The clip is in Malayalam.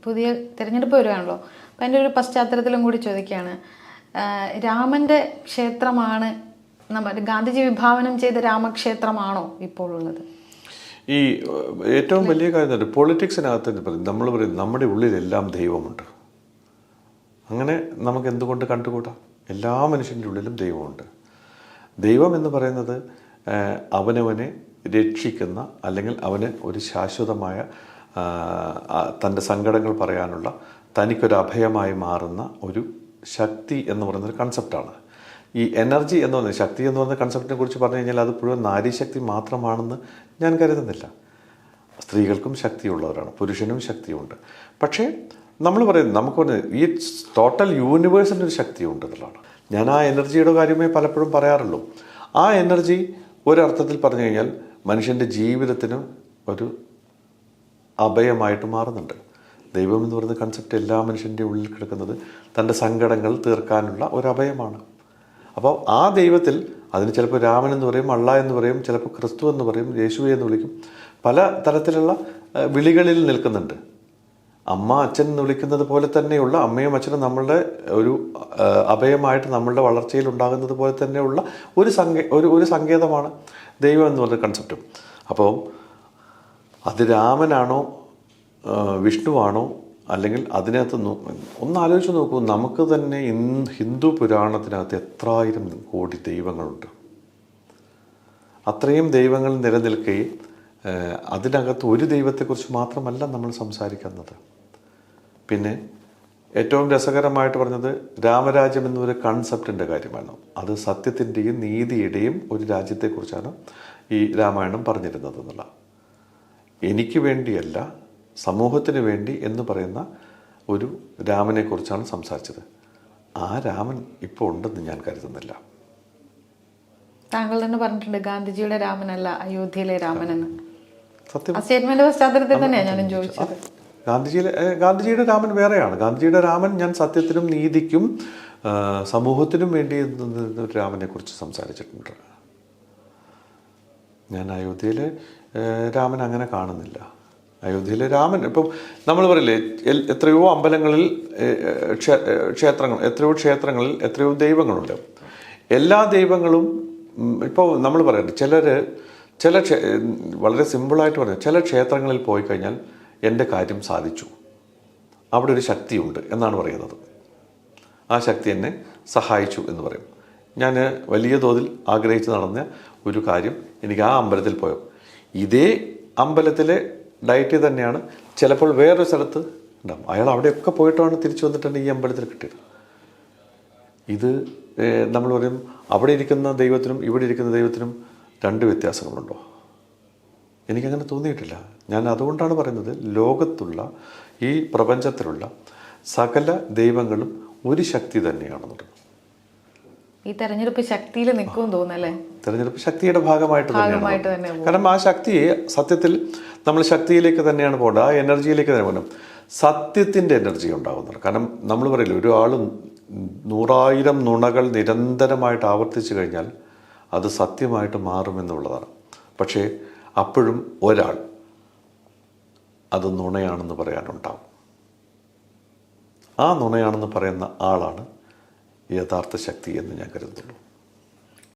പുതിയ തിരഞ്ഞെടുപ്പ് വരുവാണല്ലോ. അപ്പം എൻ്റെ ഒരു പശ്ചാത്തലത്തിലും കൂടി ചോദിക്കുകയാണ്, രാമൻ്റെ ക്ഷേത്രമാണ് നമ്മുടെ ഗാന്ധിജി വിഭാവനം ചെയ്ത രാമക്ഷേത്രമാണോ ഇപ്പോൾ ഉള്ളത്? ഈ ഏറ്റവും വലിയ കാര്യം പൊളിറ്റിക്സിനകത്ത് നമ്മൾ പറയും നമ്മുടെ ഉള്ളിലെല്ലാം ദൈവമുണ്ട്. അങ്ങനെ നമുക്ക് എന്തുകൊണ്ട് കണ്ടുകൂടാം? എല്ലാ മനുഷ്യൻ്റെ ഉള്ളിലും ദൈവമുണ്ട്. ദൈവം എന്ന് പറയുന്നത് അവനവനെ രക്ഷിക്കുന്ന, അല്ലെങ്കിൽ അവന് ഒരു ശാശ്വതമായ തൻ്റെ സങ്കടങ്ങൾ പറയാനുള്ള തനിക്കൊരു അഭയമായി മാറുന്ന ഒരു ശക്തി എന്ന് പറയുന്നൊരു കൺസെപ്റ്റാണ്. ഈ എനർജി എന്ന് പറയുന്നത്, ശക്തി എന്ന് പറയുന്ന കൺസെപ്റ്റിനെ കുറിച്ച് പറഞ്ഞു കഴിഞ്ഞാൽ അത് മുഴുവൻ നാരീശക്തി മാത്രമാണെന്ന് ഞാൻ കരുതുന്നില്ല. സ്ത്രീകൾക്കും ശക്തിയുള്ളവരാണ്, പുരുഷനും ശക്തിയുണ്ട്. പക്ഷേ നമ്മൾ പറയുന്നത് നമുക്ക് ഈ ടോട്ടൽ യൂണിവേഴ്സിൻ്റെ ഒരു ശക്തിയുണ്ട് എന്നുള്ളതാണ്. ഞാൻ ആ എനർജിയുടെ കാര്യമേ പലപ്പോഴും പറയാറുള്ളൂ. ആ എനർജി ഒരർത്ഥത്തിൽ പറഞ്ഞു കഴിഞ്ഞാൽ മനുഷ്യൻ്റെ ജീവിതത്തിന് ഒരു അഭയമായിട്ട് മാറുന്നുണ്ട്. ദൈവം എന്ന് പറയുന്ന കൺസെപ്റ്റ് എല്ലാ മനുഷ്യൻ്റെ ഉള്ളിൽ കിടക്കുന്നത് തൻ്റെ സങ്കടങ്ങൾ തീർക്കാനുള്ള ഒരു അഭയമാണ്. അപ്പോൾ ആ ദൈവത്തിൽ, അതിന് ചിലപ്പോൾ രാമൻ എന്ന് പറയും, അള്ള എന്ന് പറയും, ചിലപ്പോൾ ക്രിസ്തു എന്ന് പറയും, യേശു എന്ന് വിളിക്കും, പല തരത്തിലുള്ള വിളികളിൽ നിൽക്കുന്നുണ്ട്. അമ്മ അച്ഛൻ എന്ന് വിളിക്കുന്നത് പോലെ തന്നെയുള്ള, അമ്മയും അച്ഛനും നമ്മളുടെ ഒരു അഭയമായിട്ട് നമ്മളുടെ വളർച്ചയിൽ ഉണ്ടാകുന്നത് പോലെ തന്നെയുള്ള ഒരു സങ്കേതമാണ് ദൈവം എന്ന് പറയുന്ന കൺസെപ്റ്റും. അപ്പോൾ അത് രാമനാണോ വിഷ്ണുവാണോ, അല്ലെങ്കിൽ അതിനകത്ത് ഒന്ന് ആലോചിച്ച് നോക്കൂ. നമുക്ക് തന്നെ ഹിന്ദു പുരാണത്തിനകത്ത് എത്രായിരം കോടി ദൈവങ്ങളുണ്ട്. അത്രയും ദൈവങ്ങൾ നിലനിൽക്കുകയും അതിനകത്ത് ഒരു ദൈവത്തെക്കുറിച്ച് മാത്രമല്ല നമ്മൾ സംസാരിക്കുന്നത്. പിന്നെ ഏറ്റവും രസകരമായിട്ട് പറഞ്ഞത് രാമരാജ്യം എന്നൊരു കൺസെപ്റ്റിൻ്റെ കാര്യമാണ്. അത് സത്യത്തിൻ്റെയും നീതിയുടെയും ഒരു രാജ്യത്തെക്കുറിച്ചാണ് ഈ രാമായണം പറഞ്ഞിരുന്നത് എന്നുള്ള. എനിക്ക് വേണ്ടിയല്ല, സമൂഹത്തിന് വേണ്ടി എന്ന് പറയുന്ന ഒരു രാമനെക്കുറിച്ചാണ് സംസാരിച്ചത്. ആ രാമൻ ഇപ്പോൾ ഉണ്ടെന്ന് ഞാൻ കരുതുന്നില്ല. താങ്കൾ തന്നെ പറഞ്ഞിട്ടുണ്ട് ഗാന്ധിജിയുടെ രാമനല്ല അയോധ്യയിലെ രാമനെന്ന്. സത്യം. സ്റ്റേറ്റ്മെന്റ് പശ്ചാത്തലത്തിൽ തന്നെയാണ് ഞാനും ചോദിച്ചത്. ഗാന്ധിജിയുടെ രാമൻ വേറെയാണ്. ഗാന്ധിജിയുടെ രാമൻ ഞാൻ സത്യത്തിനും നീതിക്കും സമൂഹത്തിനും വേണ്ടി ഒരു രാമനെ കുറിച്ച് സംസാരിച്ചിട്ടുണ്ട്. ഞാൻ അയോധ്യയിലെ രാമൻ അങ്ങനെ കാണുന്നില്ല. അയോധ്യയിലെ രാമൻ ഇപ്പം നമ്മൾ പറയില്ലേ, എത്രയോ അമ്പലങ്ങളിൽ ക്ഷേത്രങ്ങളിൽ എത്രയോ ദൈവങ്ങളുണ്ട്. എല്ലാ ദൈവങ്ങളും ഇപ്പോൾ നമ്മൾ പറയുന്നത് വളരെ സിമ്പിളായിട്ട് പറഞ്ഞു, ചില ക്ഷേത്രങ്ങളിൽ പോയി കഴിഞ്ഞാൽ എൻ്റെ കാര്യം സാധിച്ചു, അവിടെ ഒരു ശക്തിയുണ്ട് എന്നാണ് പറയുന്നത്. ആ ശക്തി എന്നെ സഹായിച്ചു എന്ന് പറയും. ഞാൻ വലിയ തോതിൽ ആഗ്രഹിച്ച് നടന്ന ഒരു കാര്യം, എനിക്ക് ആ അമ്പലത്തിൽ പോയോ, ഇതേ അമ്പലത്തിലെ ഡയറ്റ് തന്നെയാണ് ചിലപ്പോൾ വേറൊരു സ്ഥലത്ത് ഉണ്ടാവും. അയാൾ അവിടെയൊക്കെ പോയിട്ടാണ് തിരിച്ചു വന്നിട്ടാണ് ഈ അമ്പലത്തിൽ കിട്ടിയത്. ഇത് നമ്മൾ പറയും, അവിടെ ഇരിക്കുന്ന ദൈവത്തിനും ഇവിടെ ഇരിക്കുന്ന ദൈവത്തിനും രണ്ട് വ്യത്യാസങ്ങളുണ്ടോ? എനിക്കങ്ങനെ തോന്നിയിട്ടില്ല. ഞാൻ അതുകൊണ്ടാണ് പറയുന്നത്, ലോകത്തുള്ള ഈ പ്രപഞ്ചത്തിലുള്ള സകല ദൈവങ്ങളും ഒരു ശക്തി തന്നെയാണെന്നുള്ളത്. ഈ തെരഞ്ഞെടുപ്പ് ശക്തിയിൽ നിൽക്കും തോന്നല്ലേ? തെരഞ്ഞെടുപ്പ് ശക്തിയുടെ ഭാഗമായിട്ട് തന്നെയാണ്. കാരണം ആ ശക്തിയെ സത്യത്തിൽ നമ്മൾ ശക്തിയിലേക്ക് തന്നെയാണ് പോകേണ്ടത്, ആ എനർജിയിലേക്ക് തന്നെ പോകണം. സത്യത്തിൻ്റെ എനർജി ഉണ്ടാകുന്നത്. കാരണം നമ്മൾ പറയില്ല, ഒരാൾ 100,000 നുണകൾ നിരന്തരമായിട്ട് ആവർത്തിച്ചു കഴിഞ്ഞാൽ അത് സത്യമായിട്ട് മാറുമെന്നുള്ളതാണ്. പക്ഷേ അപ്പോഴും ഒരാൾ അത് നുണയാണെന്ന് പറയാനുണ്ടാവും. ആ നുണയാണെന്ന് പറയുന്ന ആളാണ് യഥാർത്ഥ ശക്തി എന്ന് ഞാൻ കരുതുന്നു.